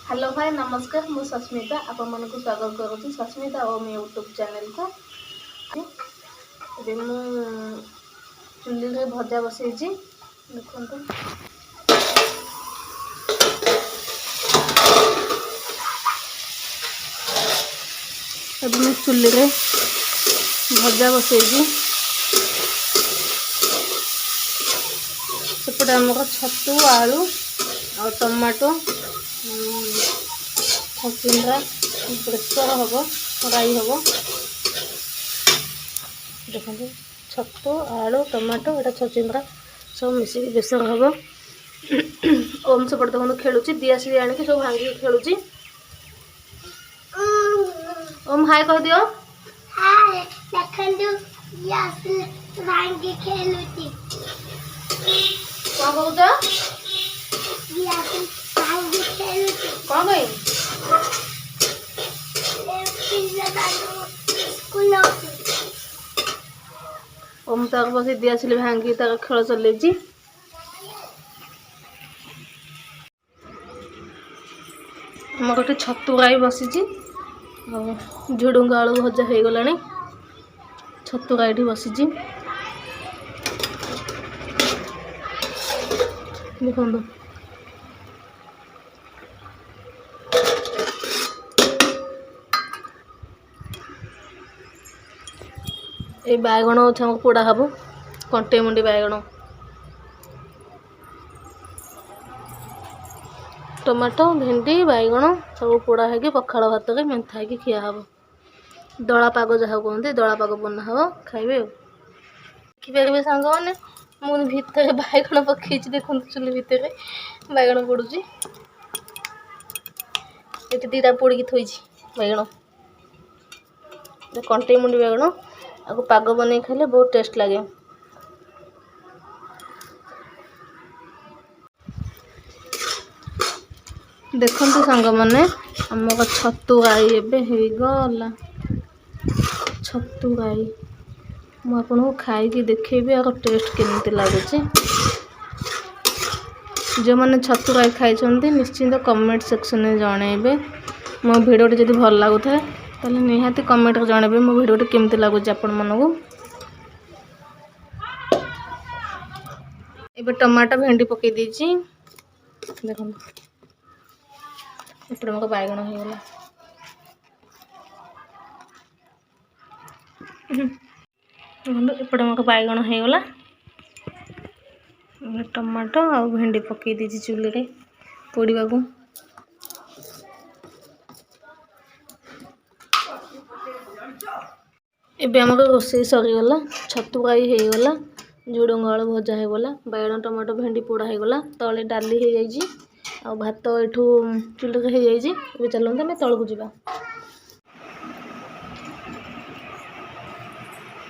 Hello भाई नमस्कार मु सस्मिता आपण मन को स्वागत करूँ सस्मिता ओम यूट्यूब चैनल को। मु चुली रे भजा बसई देखो मु चुली रे भजा बसई सेपटे आमर छतु आलू और टमाटो छचिंद्रा बेसर हम राई हम देखते छतु आलू टमाटो यहाँ छचिंद्रा सब मिसिक बेसर हम। ओम सेपटे देखो खेलुची दियासी आनिक सब भांगी खेलुची। ओम हाय कह दियो। हाय देखंदु दियासी भांगी खेलुची कौन कहूच दियासी भांगी खेलुची कौन गई ओम तक बस दियासी भांगी तक खेल चलती आम गोटे छतु गाई बसी झुडुंग आलू भजा हो गला छतु गाईटी बसी देखो ये बैगण अच्छे हमको पोड़ा हम कंटे मुंडी बैगण टमाटो भेंडी बैगण सब पोड़ा है पखाड़ भात के मेंथा है खिया हम दला पाग जहाँ कहते दला पाग बना हम खाइबे। देखिपारे सांग मैंने मुझे भितर बैगण पकई देखो चुली भितर बैगण पड़ुची ये दीटा पोड़ी थोड़ी बैगण कंटे मुंडी बैगण आपको पाग बन खाले बहुत टेस्ट लगे। देखो सांग मैंने आम छतु गाई एगला छतु गाई मुझे खाई देखेबी आ टेस्ट केमती लगुच। जो मैंने छतु गाई खाई निश्चिंत कमेंट सेक्शन में जनइबे मो भिडियो जब भल लगुए ताले निहाती कमेंट जनइबे मो भिडियो केमती लगुच आपण मानू। एबे टमाटो भेंडी पकई देछि देखो एपटे मो बैगण हो गला एपटे मो बैगण हो गला टमाटो आ भेंडी पकई देछि चुली रे पोड़ीबा को। एबे हमको रोसई सरीगला छतु गाई हो गला झुडुंग आलू भजा हो गला बैगण टमाटो भेंडी पोड़ा हो गला तले डाली हो जाइए आ भात एठू चुली हो जाइए। चलते आम तलू जा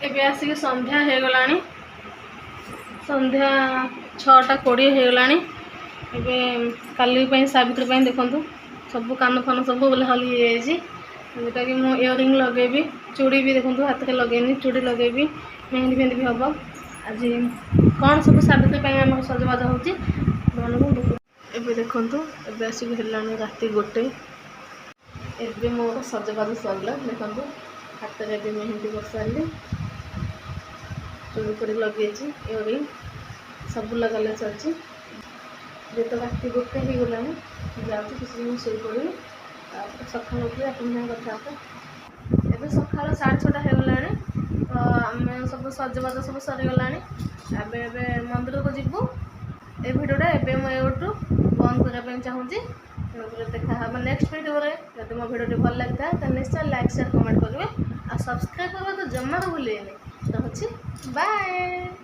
एबे आसिक संध्या हो गला संध्या 6:20 हो गला एबे काली सावित्री देखु सब कान फान सब बोले हली हो जोटा कि मो इयरिंग लगेबी चूड़ी भी देखो हाथ के लगेनी चूड़ी लगेबी मेहंदी फेहंदी भी हम आज कौन सब सावित्री आम सजबाज होबे देखु एबे आसिक हेलानी राति 1 एबे मोर सजबाज सरला देखो हाथ में भी मेहंदी कर सारे चूड़ी पड़ी लगे इयरिंग सब लगा चलती जे तो राति 1 हो गला जाऊँ किसी शोई पड़ी सकाल उठे अपन कथा एवं सका 6:30 हो गला तो आम सब सजबाज सब सरीगला मंदिर को जीवु ए भिडियोटा एवं मुझे बंद करने चाहूँगी देखा नेक्स्ट वीडियो रे जब मो भिडियो भल लगी तो निश्चय लाइक शेयर कमेंट करेंगे और सब्सक्राइब करवा तो जमा भूलें। रखुच्छी बाय।